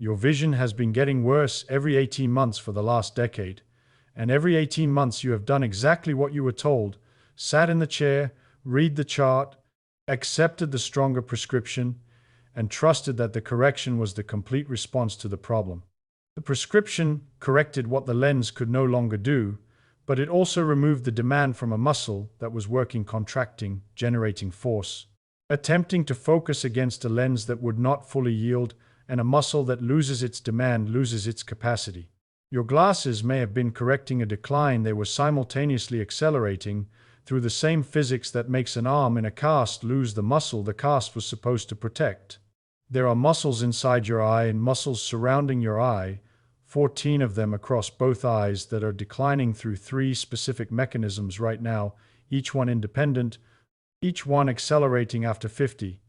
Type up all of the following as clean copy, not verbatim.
Your vision has been getting worse every 18 months for the last decade, and every 18 months you have done exactly what you were told, sat in the chair, read the chart, accepted the stronger prescription, and trusted that the correction was the complete response to the problem. The prescription corrected what the lens could no longer do, but it also removed the demand from a muscle that was working, contracting, generating force, attempting to focus against a lens that would not fully yield, and a muscle that loses its demand loses its capacity. Your glasses may have been correcting a decline, they were simultaneously accelerating through the same physics that makes an arm in a cast lose the muscle the cast was supposed to protect. There are muscles inside your eye and muscles surrounding your eye, 14 of them across both eyes, that are declining through 3 specific mechanisms right now, each one independent, each one accelerating after 50.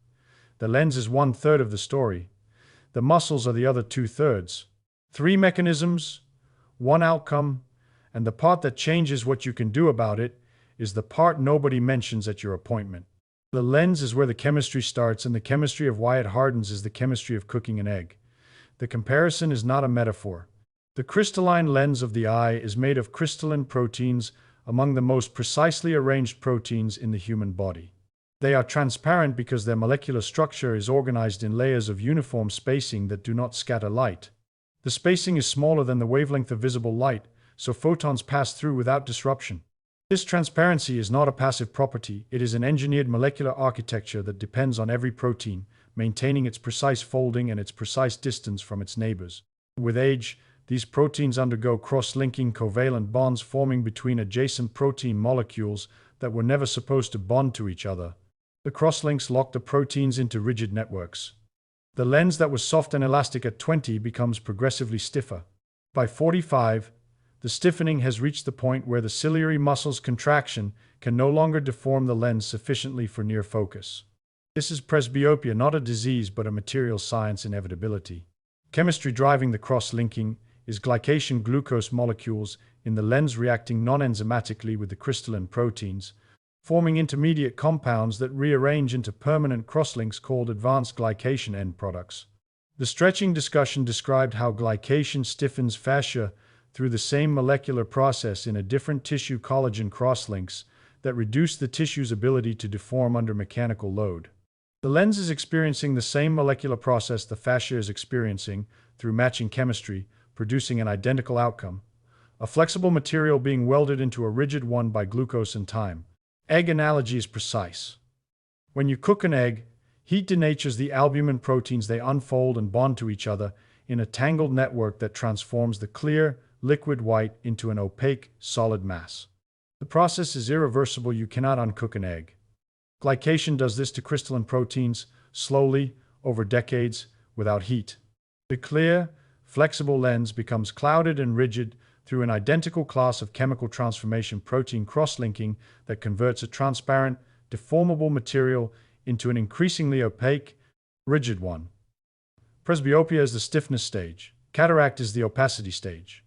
The lens is 1/3 of the story. The muscles are the other 2/3. 3 mechanisms, 1 outcome, and the part that changes what you can do about it is the part nobody mentions at your appointment. The lens is where the chemistry starts, and the chemistry of why it hardens is the chemistry of cooking an egg. The comparison is not a metaphor. The crystalline lens of the eye is made of crystalline proteins, among the most precisely arranged proteins in the human body. They are transparent because their molecular structure is organized in layers of uniform spacing that do not scatter light. The spacing is smaller than the wavelength of visible light, so photons pass through without disruption. This transparency is not a passive property, it is an engineered molecular architecture that depends on every protein maintaining its precise folding and its precise distance from its neighbors. With age, these proteins undergo cross-linking covalent bonds forming between adjacent protein molecules that were never supposed to bond to each other. The crosslinks lock the proteins into rigid networks. The lens that was soft and elastic at 20 becomes progressively stiffer. By 45, the stiffening has reached the point where the ciliary muscle's contraction can no longer deform the lens sufficiently for near focus. This is presbyopia, not a disease but a material science inevitability. Chemistry driving the cross-linking is glycation glucose molecules in the lens reacting non-enzymatically with the crystalline proteins, forming intermediate compounds that rearrange into permanent crosslinks called advanced glycation end products. The stretching discussion described how glycation stiffens fascia through the same molecular process in a different tissue, collagen crosslinks that reduce the tissue's ability to deform under mechanical load. The lens is experiencing the same molecular process the fascia is experiencing through matching chemistry, producing an identical outcome, a flexible material being welded into a rigid one by glucose and time. Egg analogy is precise. When you cook an egg, heat denatures the albumin proteins. They unfold and bond to each other in a tangled network that transforms the clear, liquid white into an opaque, solid mass. The process is irreversible. You cannot uncook an egg. Glycation does this to crystalline proteins, slowly, over decades, without heat. The clear, flexible lens becomes clouded and rigid through an identical class of chemical transformation, protein cross-linking, that converts a transparent, deformable material into an increasingly opaque, rigid one. Presbyopia is the stiffness stage. Cataract is the opacity stage.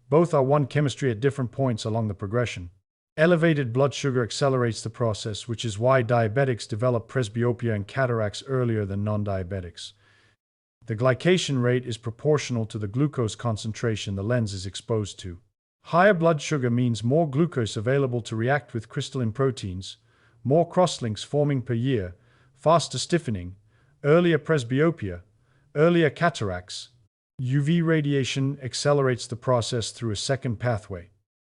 Both are one chemistry at different points along the progression. Elevated blood sugar accelerates the process, which is why diabetics develop presbyopia and cataracts earlier than non-diabetics. The glycation rate is proportional to the glucose concentration the lens is exposed to. Higher blood sugar means more glucose available to react with crystalline proteins, more crosslinks forming per year, faster stiffening, earlier presbyopia, earlier cataracts. UV radiation accelerates the process through a second pathway.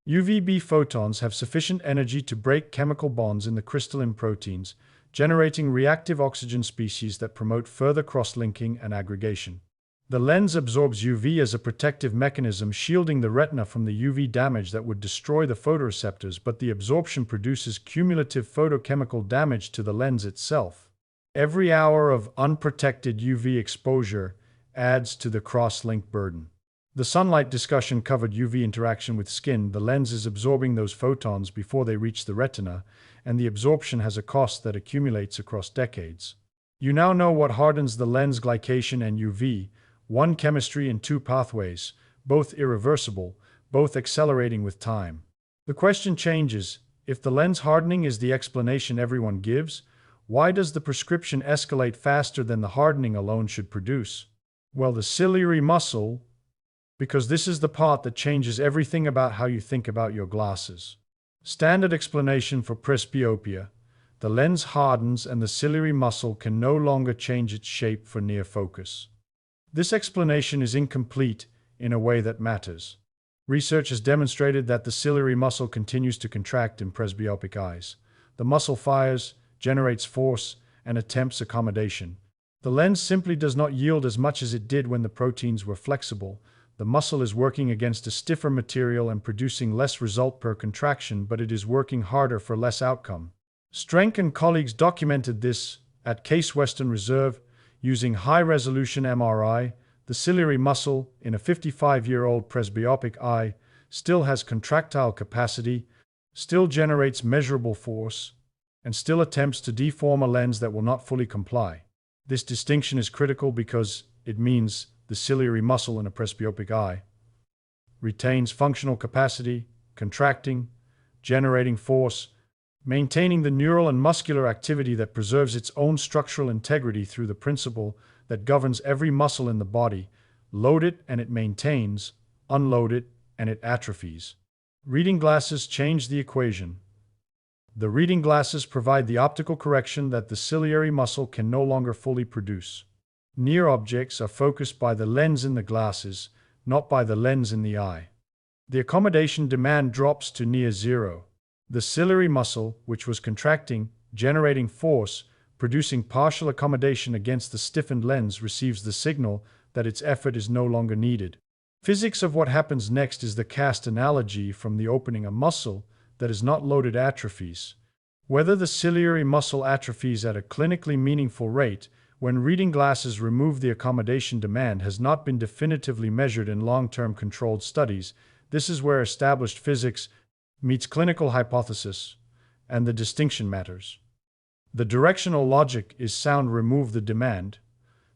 UVB photons have sufficient energy to break chemical bonds in the crystalline proteins, generating reactive oxygen species that promote further cross-linking and aggregation. The lens absorbs UV as a protective mechanism, shielding the retina from the UV damage that would destroy the photoreceptors, but the absorption produces cumulative photochemical damage to the lens itself. Every hour of unprotected UV exposure adds to the cross-link burden. The sunlight discussion covered UV interaction with skin. The lens is absorbing those photons before they reach the retina, and the absorption has a cost that accumulates across decades. You now know what hardens the lens: glycation and UV, one chemistry in 2 pathways, both irreversible, both accelerating with time. The question changes: if the lens hardening is the explanation everyone gives, why does the prescription escalate faster than the hardening alone should produce? Well, the ciliary muscle, because this is the part that changes everything about how you think about your glasses. Standard explanation for presbyopia: the lens hardens and the ciliary muscle can no longer change its shape for near focus. This explanation is incomplete in a way that matters. Research has demonstrated that the ciliary muscle continues to contract in presbyopic eyes. The muscle fires, generates force, and attempts accommodation. The lens simply does not yield as much as it did when the proteins were flexible. The muscle is working against a stiffer material and producing less result per contraction, but it is working harder for less outcome. Strenk and colleagues documented this at Case Western Reserve using high-resolution MRI. The ciliary muscle in a 55-year-old presbyopic eye still has contractile capacity, still generates measurable force, and still attempts to deform a lens that will not fully comply. This distinction is critical because it means the ciliary muscle in a presbyopic eye retains functional capacity, contracting, generating force, maintaining the neural and muscular activity that preserves its own structural integrity through the principle that governs every muscle in the body: load it and it maintains, unload it and it atrophies. Reading glasses change the equation. The reading glasses provide the optical correction that the ciliary muscle can no longer fully produce. Near objects are focused by the lens in the glasses, not by the lens in the eye. The accommodation demand drops to near zero. The ciliary muscle, which was contracting, generating force, producing partial accommodation against the stiffened lens, receives the signal that its effort is no longer needed. Physics of what happens next is the cast analogy from the opening: a muscle that is not loaded atrophies. Whether the ciliary muscle atrophies at a clinically meaningful rate when reading glasses remove the accommodation demand has not been definitively measured in long-term controlled studies. This is where established physics meets clinical hypothesis, and the distinction matters. The directional logic is sound: remove the demand.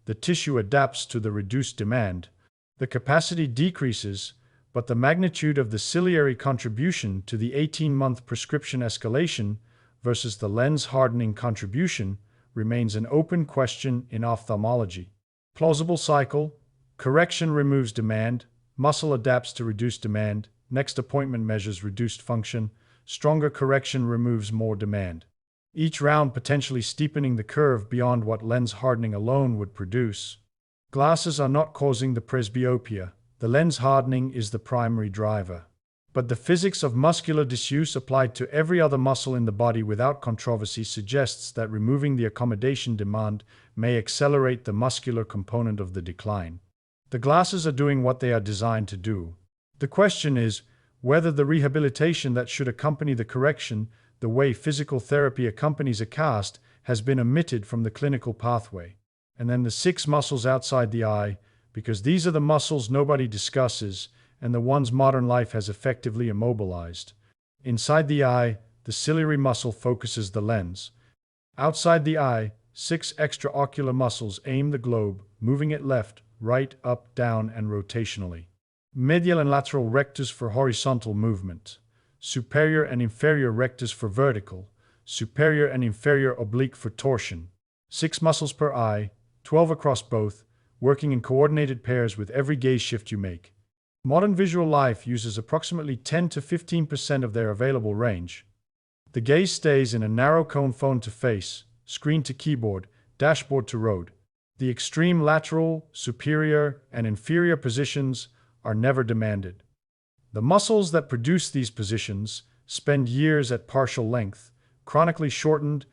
The tissue adapts to the reduced demand. The capacity decreases, but the magnitude of the ciliary contribution to the 18-month prescription escalation versus the lens hardening contribution remains an open question in ophthalmology. Plausible cycle: correction removes demand, muscle adapts to reduced demand, next appointment measures reduced function, stronger correction removes more demand. Each round potentially steepening the curve beyond what lens hardening alone would produce. Glasses are not causing the presbyopia. The lens hardening is the primary driver. But the physics of muscular disuse applied to every other muscle in the body without controversy suggests that removing the accommodation demand may accelerate the muscular component of the decline. The glasses are doing what they are designed to do. The question is whether the rehabilitation that should accompany the correction, the way physical therapy accompanies a cast, has been omitted from the clinical pathway. And then the 6 muscles outside the eye, because these are the muscles nobody discusses and the ones modern life has effectively immobilized. Inside the eye, the ciliary muscle focuses the lens. Outside the eye, 6 extraocular muscles aim the globe, moving it left, right, up, down, and rotationally. Medial and lateral rectors for horizontal movement. Superior and inferior rectors for vertical. Superior and inferior oblique for torsion. 6 muscles per eye, 12 across both, working in coordinated pairs with every gaze shift you make. Modern visual life uses approximately 10 to 15% of their available range. The gaze stays in a narrow cone: phone to face, screen to keyboard, dashboard to road. The extreme lateral, superior, and inferior positions are never demanded. The muscles that produce these positions spend years at partial length, chronically shortened,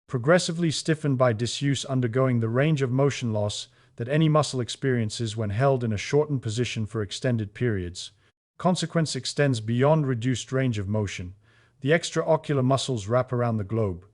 progressively stiffened by disuse, undergoing the range of motion loss that any muscle experiences when held in a shortened position for extended periods. Consequence extends beyond reduced range of motion. The extraocular muscles wrap around the globe.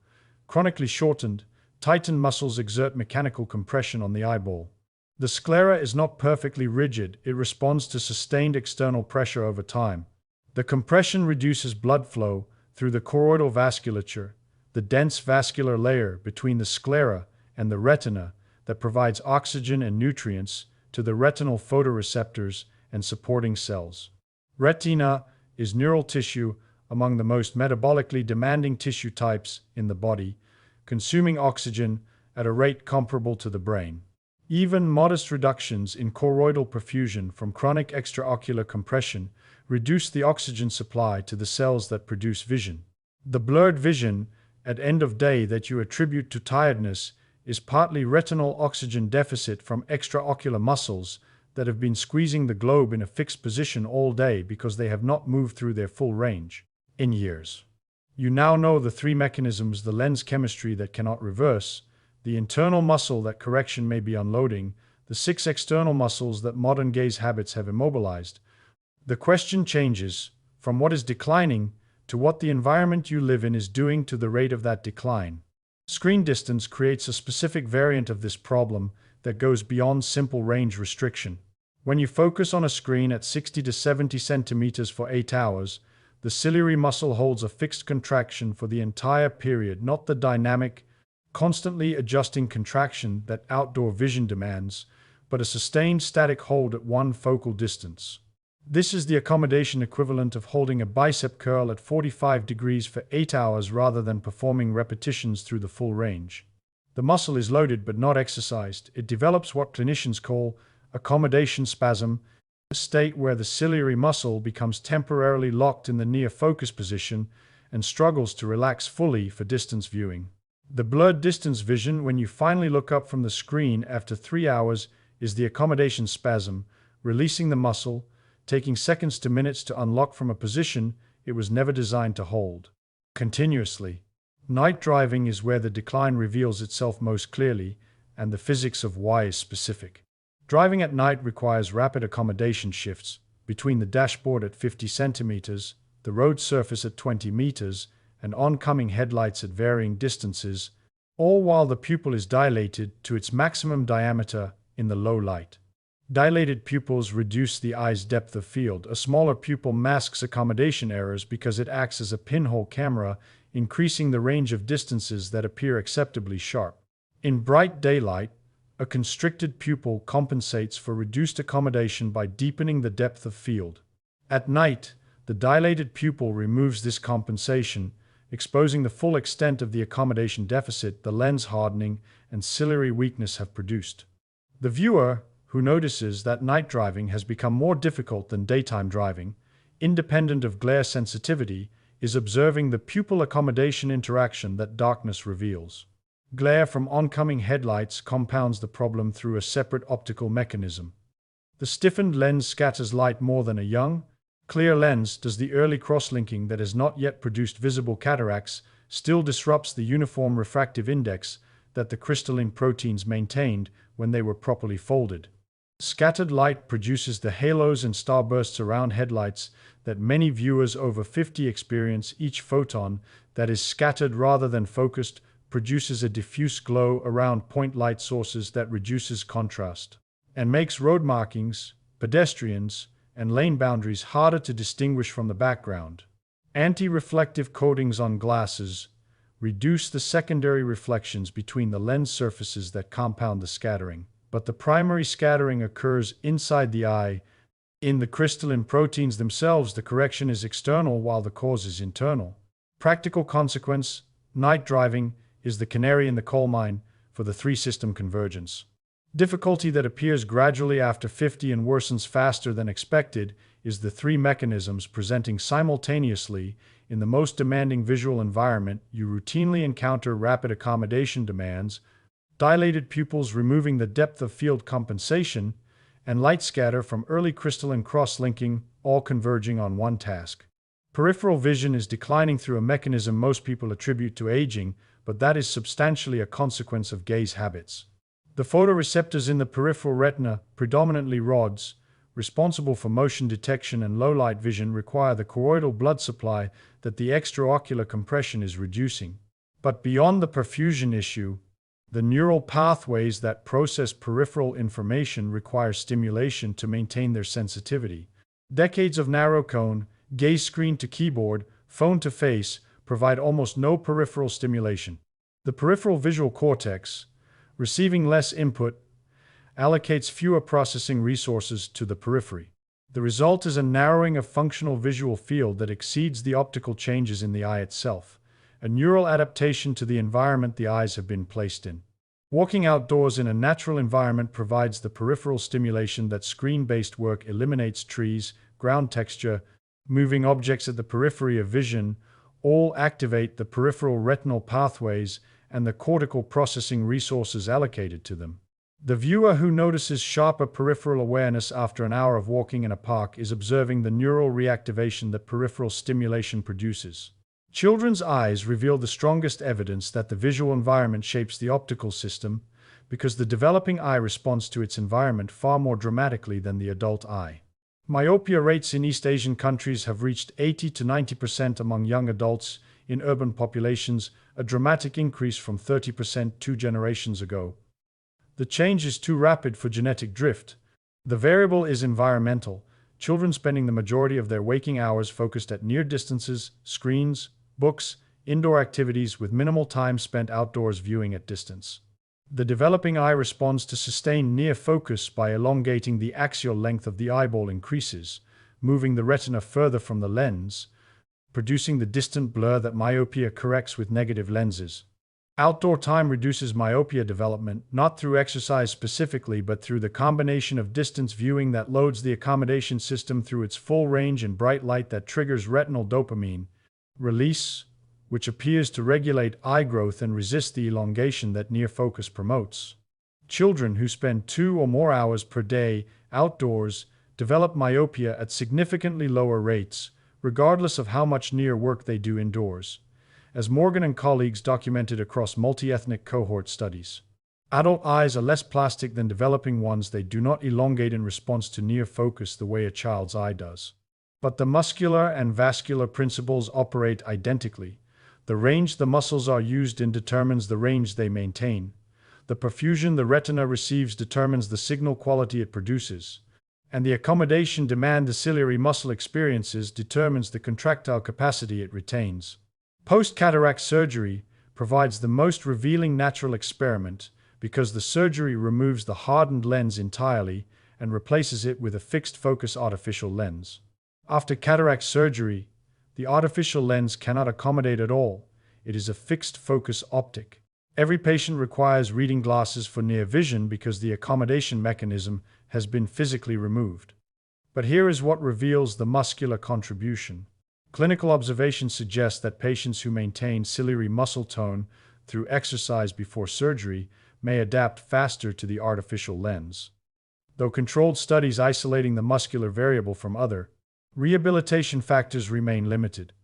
Chronically shortened, tightened muscles exert mechanical compression on the eyeball. The sclera is not perfectly rigid, it responds to sustained external pressure over time. The compression reduces blood flow through the choroidal vasculature, the dense vascular layer between the sclera and the retina that provides oxygen and nutrients to the retinal photoreceptors and supporting cells. Retina is neural tissue, among the most metabolically demanding tissue types in the body, consuming oxygen at a rate comparable to the brain. Even modest reductions in choroidal perfusion from chronic extraocular compression reduce the oxygen supply to the cells that produce vision. The blurred vision at end of day that you attribute to tiredness is partly retinal oxygen deficit from extraocular muscles that have been squeezing the globe in a fixed position all day because they have not moved through their full range in years. You now know the three mechanisms: the lens chemistry that cannot reverse, the internal muscle that correction may be unloading, the six external muscles that modern gaze habits have immobilized. The question changes from what is declining to what the environment you live in is doing to the rate of that decline. Screen distance creates a specific variant of this problem that goes beyond simple range restriction. When you focus on a screen at 60 to 70 centimeters for 8 hours, the ciliary muscle holds a fixed contraction for the entire period, not the dynamic, constantly adjusting contraction that outdoor vision demands, but a sustained static hold at one focal distance. This is the accommodation equivalent of holding a bicep curl at 45 degrees for 8 hours rather than performing repetitions through the full range. The muscle is loaded but not exercised. It develops what clinicians call accommodation spasm, a state where the ciliary muscle becomes temporarily locked in the near focus position and struggles to relax fully for distance viewing. The blurred distance vision when you finally look up from the screen after 3 hours is the accommodation spasm, releasing the muscle, taking seconds to minutes to unlock from a position it was never designed to hold continuously. Night driving is where the decline reveals itself most clearly, and the physics of why is specific. Driving at night requires rapid accommodation shifts between the dashboard at 50 centimeters, the road surface at 20 meters, and oncoming headlights at varying distances, all while the pupil is dilated to its maximum diameter in the low light. Dilated pupils reduce the eye's depth of field. A smaller pupil masks accommodation errors because it acts as a pinhole camera, increasing the range of distances that appear acceptably sharp. In bright daylight, a constricted pupil compensates for reduced accommodation by deepening the depth of field. At night, the dilated pupil removes this compensation, exposing the full extent of the accommodation deficit the lens hardening and ciliary weakness have produced. The viewer, who notices that night driving has become more difficult than daytime driving, independent of glare sensitivity, is observing the pupil accommodation interaction that darkness reveals. Glare from oncoming headlights compounds the problem through a separate optical mechanism. The stiffened lens scatters light more than a young, clear lens does. The early cross-linking that has not yet produced visible cataracts still disrupts the uniform refractive index that the crystalline proteins maintained when they were properly folded. Scattered light produces the halos and starbursts around headlights that many viewers over 50 experience. Each photon that is scattered rather than focused produces a diffuse glow around point light sources that reduces contrast and makes road markings, pedestrians, and lane boundaries harder to distinguish from the background. Anti-reflective coatings on glasses reduce the secondary reflections between the lens surfaces that compound the scattering, but the primary scattering occurs inside the eye. In the crystalline proteins themselves, the correction is external while the cause is internal. Practical consequence: night driving is the canary in the coal mine for the three-system convergence. Difficulty that appears gradually after 50 and worsens faster than expected is the three mechanisms presenting simultaneously in the most demanding visual environment. You routinely encounter rapid accommodation demands, dilated pupils removing the depth of field compensation, and light scatter from early crystalline cross-linking, all converging on one task. Peripheral vision is declining through a mechanism most people attribute to aging, but that is substantially a consequence of gaze habits. The photoreceptors in the peripheral retina, predominantly rods, responsible for motion detection and low-light vision, require the choroidal blood supply that the extraocular compression is reducing. But beyond the perfusion issue, the neural pathways that process peripheral information require stimulation to maintain their sensitivity. Decades of narrow cone, gaze screen to keyboard, phone to face provide almost no peripheral stimulation. The peripheral visual cortex, receiving less input, allocates fewer processing resources to the periphery. The result is a narrowing of functional visual field that exceeds the optical changes in the eye itself, a neural adaptation to the environment the eyes have been placed in. Walking outdoors in a natural environment provides the peripheral stimulation that screen-based work eliminates. Trees, ground texture, moving objects at the periphery of vision all activate the peripheral retinal pathways and the cortical processing resources allocated to them. The viewer who notices sharper peripheral awareness after an hour of walking in a park is observing the neural reactivation that peripheral stimulation produces. Children's eyes reveal the strongest evidence that the visual environment shapes the optical system because the developing eye responds to its environment far more dramatically than the adult eye. Myopia rates in East Asian countries have reached 80 to 90% among young adults in urban populations, a dramatic increase from 30% 2 generations ago. The change is too rapid for genetic drift. The variable is environmental, children spending the majority of their waking hours focused at near distances, screens, books, indoor activities with minimal time spent outdoors viewing at distance. The developing eye responds to sustained near focus by elongating the axial length of the eyeball increases, moving the retina further from the lens, producing the distant blur that myopia corrects with negative lenses. Outdoor time reduces myopia development, not through exercise specifically, but through the combination of distance viewing that loads the accommodation system through its full range and bright light that triggers retinal dopamine release, which appears to regulate eye growth and resist the elongation that near focus promotes. Children who spend 2 or more hours per day outdoors develop myopia at significantly lower rates, regardless of how much near work they do indoors, as Morgan and colleagues documented across multi-ethnic cohort studies. Adult eyes are less plastic than developing ones. They do not elongate in response to near focus the way a child's eye does. But the muscular and vascular principles operate identically. The range the muscles are used in determines the range they maintain. The perfusion the retina receives determines the signal quality it produces. And the accommodation demand the ciliary muscle experiences determines the contractile capacity it retains. Post-cataract surgery provides the most revealing natural experiment because the surgery removes the hardened lens entirely and replaces it with a fixed-focus artificial lens. After cataract surgery, the artificial lens cannot accommodate at all. It is a fixed-focus optic. Every patient requires reading glasses for near vision because the accommodation mechanism has been physically removed. But here is what reveals the muscular contribution. Clinical observation suggests that patients who maintain ciliary muscle tone through exercise before surgery may adapt faster to the artificial lens. Though controlled studies isolating the muscular variable from other rehabilitation factors remain limited.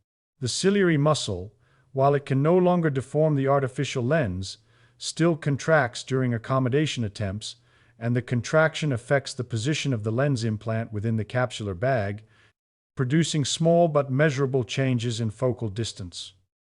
The ciliary muscle, while it can no longer deform the artificial lens, still contracts during accommodation attempts, and the contraction affects the position of the lens implant within the capsular bag, producing small but measurable changes in focal distance.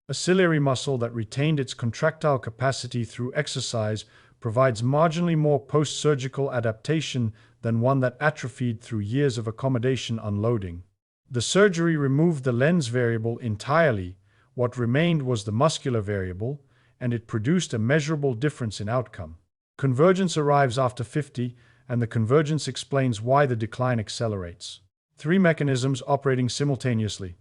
A ciliary muscle that retained its contractile capacity through exercise provides marginally more post-surgical adaptation than one that atrophied through years of accommodation unloading. The surgery removed the lens variable entirely. What remained was the muscular variable, and it produced a measurable difference in outcome. Convergence arrives after 50, and the convergence explains why the decline accelerates. 3 mechanisms operating simultaneously.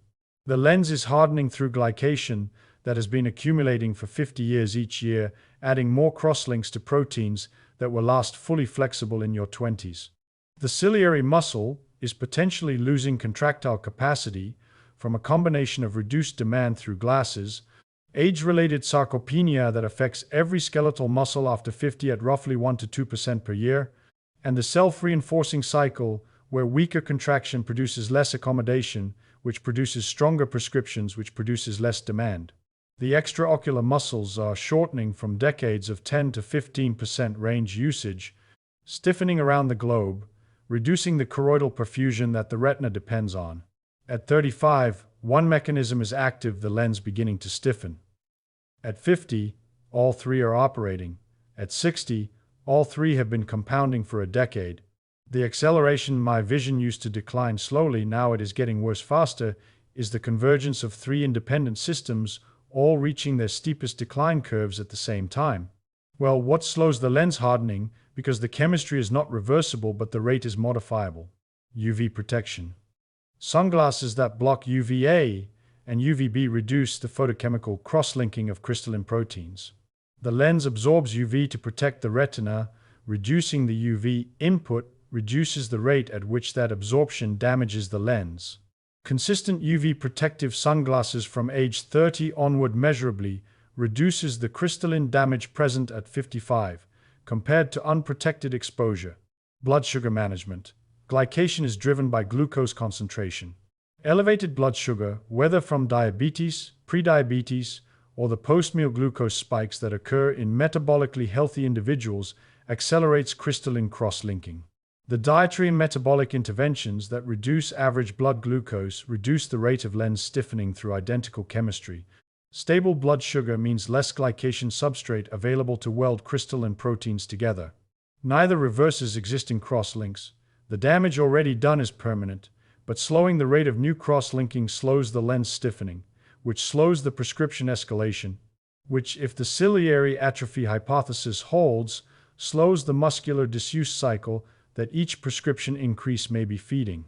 The lens is hardening through glycation that has been accumulating for 50 years each year, adding more crosslinks to proteins that will last fully flexible in your 20s. The ciliary muscle is potentially losing contractile capacity from a combination of reduced demand through glasses, age-related sarcopenia that affects every skeletal muscle after 50 at roughly 1 to 2% per year, and the self-reinforcing cycle where weaker contraction produces less accommodation, which produces stronger prescriptions, which produces less demand. The extraocular muscles are shortening from decades of 10 to 15% range usage, stiffening around the globe, reducing the choroidal perfusion that the retina depends on. At 35, one mechanism is active, the lens beginning to stiffen. At 50, all 3 are operating. At 60, all 3 have been compounding for a decade. The acceleration my vision used to decline slowly, now it is getting worse faster, is the convergence of 3 independent systems, all reaching their steepest decline curves at the same time. Well, what slows the lens hardening? Because the chemistry is not reversible, but the rate is modifiable. UV protection. Sunglasses that block UVA and UVB reduce the photochemical cross-linking of crystalline proteins. The lens absorbs UV to protect the retina. Reducing the UV input reduces the rate at which that absorption damages the lens. Consistent UV protective sunglasses from age 30 onward measurably reduces the crystalline damage present at 55, compared to unprotected exposure. Blood sugar management. Glycation is driven by glucose concentration. Elevated blood sugar, whether from diabetes, prediabetes, or the post-meal glucose spikes that occur in metabolically healthy individuals, accelerates crystalline cross-linking. The dietary and metabolic interventions that reduce average blood glucose reduce the rate of lens stiffening through identical chemistry. Stable blood sugar means less glycation substrate available to weld crystalline proteins together. Neither reverses existing cross-links. The damage already done is permanent, but slowing the rate of new cross-linking slows the lens stiffening, which slows the prescription escalation, which, if the ciliary atrophy hypothesis holds, slows the muscular disuse cycle that each prescription increase may be feeding.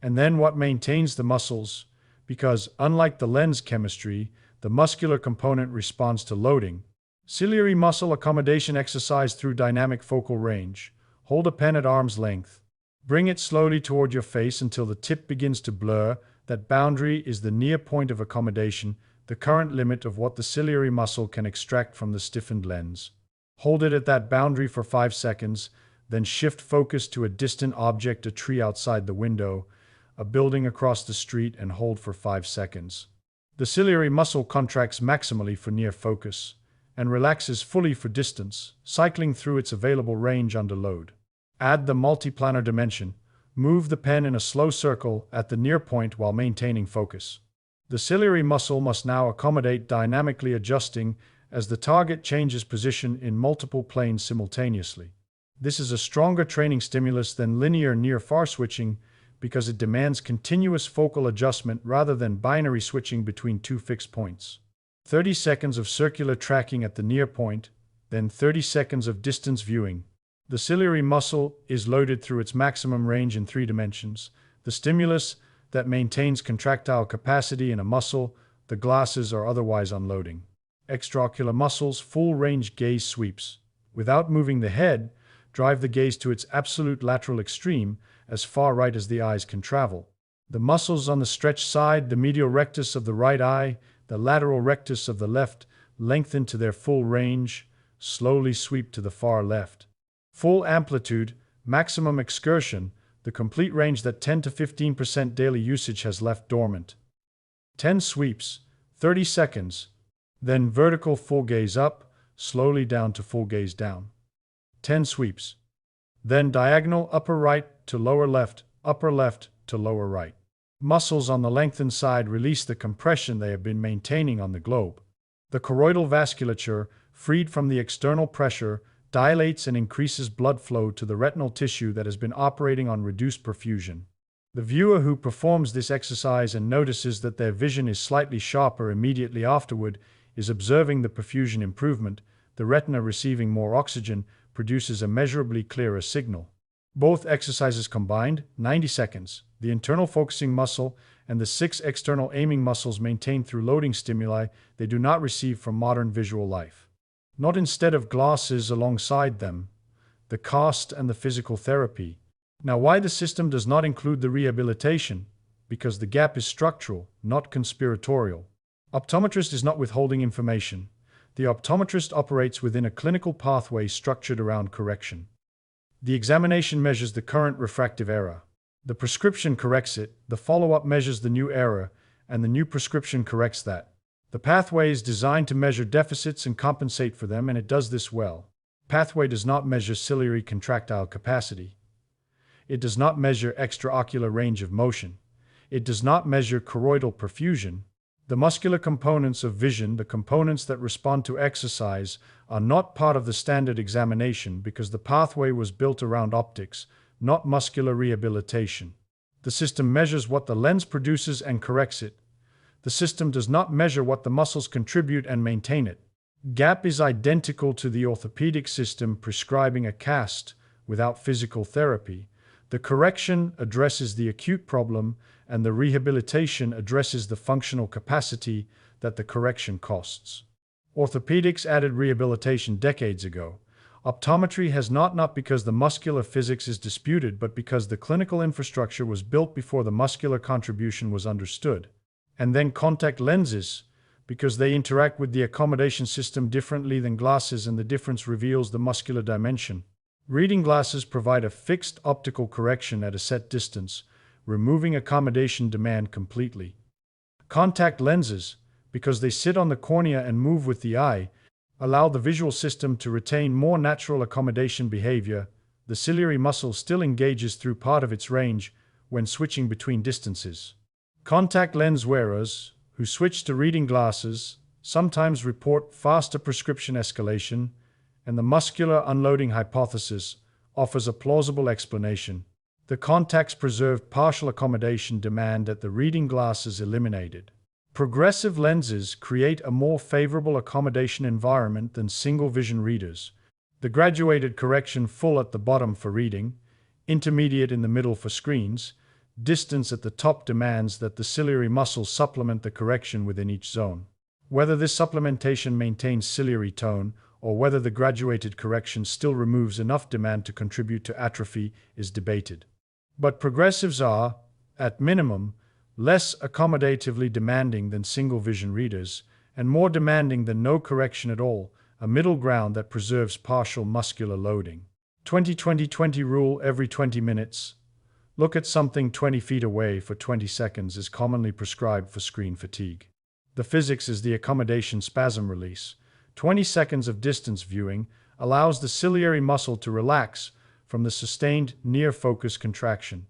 And then what maintains the muscles? Because, unlike the lens chemistry, the muscular component responds to loading. Ciliary muscle accommodation exercise through dynamic focal range. Hold a pen at arm's length. Bring it slowly toward your face until the tip begins to blur. That boundary is the near point of accommodation, the current limit of what the ciliary muscle can extract from the stiffened lens. Hold it at that boundary for 5 seconds, then shift focus to a distant object, a tree outside the window, a building across the street, and hold for 5 seconds. The ciliary muscle contracts maximally for near focus and relaxes fully for distance, cycling through its available range under load. Add the multiplanar dimension. Move the pen in a slow circle at the near point while maintaining focus. The ciliary muscle must now accommodate, dynamically adjusting as the target changes position in multiple planes simultaneously. This is a stronger training stimulus than linear near-far switching because it demands continuous focal adjustment rather than binary switching between two fixed points. 30 seconds of circular tracking at the near point, then 30 seconds of distance viewing. The ciliary muscle is loaded through its maximum range in 3 dimensions. The stimulus that maintains contractile capacity in a muscle, the glasses are otherwise unloading. Extraocular muscles, full range gaze sweeps. Without moving the head, drive the gaze to its absolute lateral extreme, as far right as the eyes can travel. The muscles on the stretched side, the medial rectus of the right eye, the lateral rectus of the left, lengthen to their full range, slowly sweep to the far left. Full amplitude, maximum excursion, the complete range that 10 to 15% daily usage has left dormant. 10 sweeps, 30 seconds, then vertical full gaze up, slowly down to full gaze down. 10 sweeps. Then diagonal upper right to lower left to lower right. Muscles on the lengthened side release the compression they have been maintaining on the globe. The choroidal vasculature, freed from the external pressure, dilates and increases blood flow to the retinal tissue that has been operating on reduced perfusion. The viewer who performs this exercise and notices that their vision is slightly sharper immediately afterward is observing the perfusion improvement. The retina receiving more oxygen produces a measurably clearer signal. Both exercises combined, 90 seconds, the internal focusing muscle and the 6 external aiming muscles maintained through loading stimuli they do not receive from modern visual life. Not instead of glasses alongside them, the cast and the physical therapy. Now, why the system does not include the rehabilitation? Because the gap is structural, not conspiratorial. Optometrist is not withholding information. The optometrist operates within a clinical pathway structured around correction. The examination measures the current refractive error. The prescription corrects it, the follow-up measures the new error, and the new prescription corrects that. The pathway is designed to measure deficits and compensate for them, and it does this well. Pathway does not measure ciliary contractile capacity. It does not measure extraocular range of motion. It does not measure choroidal perfusion. The muscular components of vision, the components that respond to exercise, are not part of the standard examination because the pathway was built around optics, not muscular rehabilitation. The system measures what the lens produces and corrects it. The system does not measure what the muscles contribute and maintain it. GAP is identical to the orthopedic system prescribing a cast without physical therapy. The correction addresses the acute problem, and the rehabilitation addresses the functional capacity that the correction costs. Orthopedics added rehabilitation decades ago. Optometry has not because the muscular physics is disputed, but because the clinical infrastructure was built before the muscular contribution was understood. And then contact lenses, because they interact with the accommodation system differently than glasses, and the difference reveals the muscular dimension. Reading glasses provide a fixed optical correction at a set distance, removing accommodation demand completely. Contact lenses, because they sit on the cornea and move with the eye, allow the visual system to retain more natural accommodation behavior. The ciliary muscle still engages through part of its range when switching between distances. Contact lens wearers, who switch to reading glasses, sometimes report faster prescription escalation, and the muscular unloading hypothesis offers a plausible explanation. The contacts preserved partial accommodation demand that the reading glasses eliminated. Progressive lenses create a more favorable accommodation environment than single-vision readers. The graduated correction full at the bottom for reading, intermediate in the middle for screens, distance at the top demands that the ciliary muscles supplement the correction within each zone. Whether this supplementation maintains ciliary tone or whether the graduated correction still removes enough demand to contribute to atrophy is debated. But progressives are, at minimum, less accommodatively demanding than single-vision readers, and more demanding than no correction at all, a middle ground that preserves partial muscular loading. 20-20-20 rule: every 20 minutes. Look at something 20 feet away for 20 seconds is commonly prescribed for screen fatigue. The physics is the accommodation spasm release. 20 seconds of distance viewing allows the ciliary muscle to relax from the sustained near-focus contraction.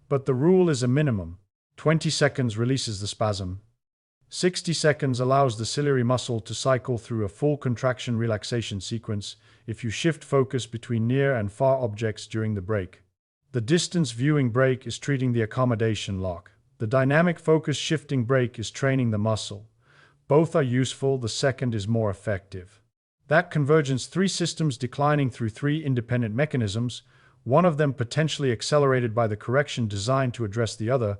But the rule is a minimum. 20 seconds releases the spasm. 60 seconds allows the ciliary muscle to cycle through a full contraction relaxation sequence if you shift focus between near and far objects during the break. The distance viewing break is treating the accommodation lock. The dynamic focus shifting break is training the muscle. Both are useful, the second is more effective. That convergence, three systems declining through three independent mechanisms, one of them potentially accelerated by the correction designed to address the other,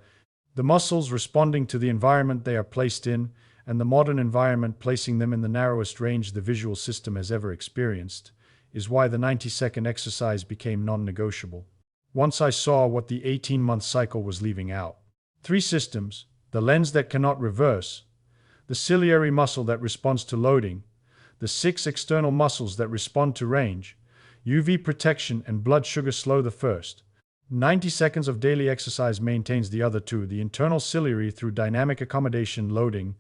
the muscles responding to the environment they are placed in, and the modern environment placing them in the narrowest range the visual system has ever experienced, is why the 90-second exercise became non-negotiable. Once I saw what the 18-month cycle was leaving out. Three systems: the lens that cannot reverse, the ciliary muscle that responds to loading, the 6 external muscles that respond to range, UV protection and blood sugar slow the first. 90 seconds of daily exercise maintains the other two: the internal ciliary through dynamic accommodation loading,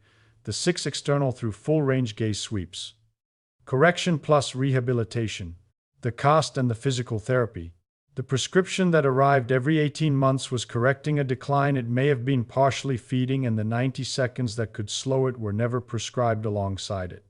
the 6 external through full range gaze sweeps. Correction plus rehabilitation. The cast and the physical therapy. The prescription that arrived every 18 months was correcting a decline it may have been partially feeding, and the 90 seconds that could slow it were never prescribed alongside it.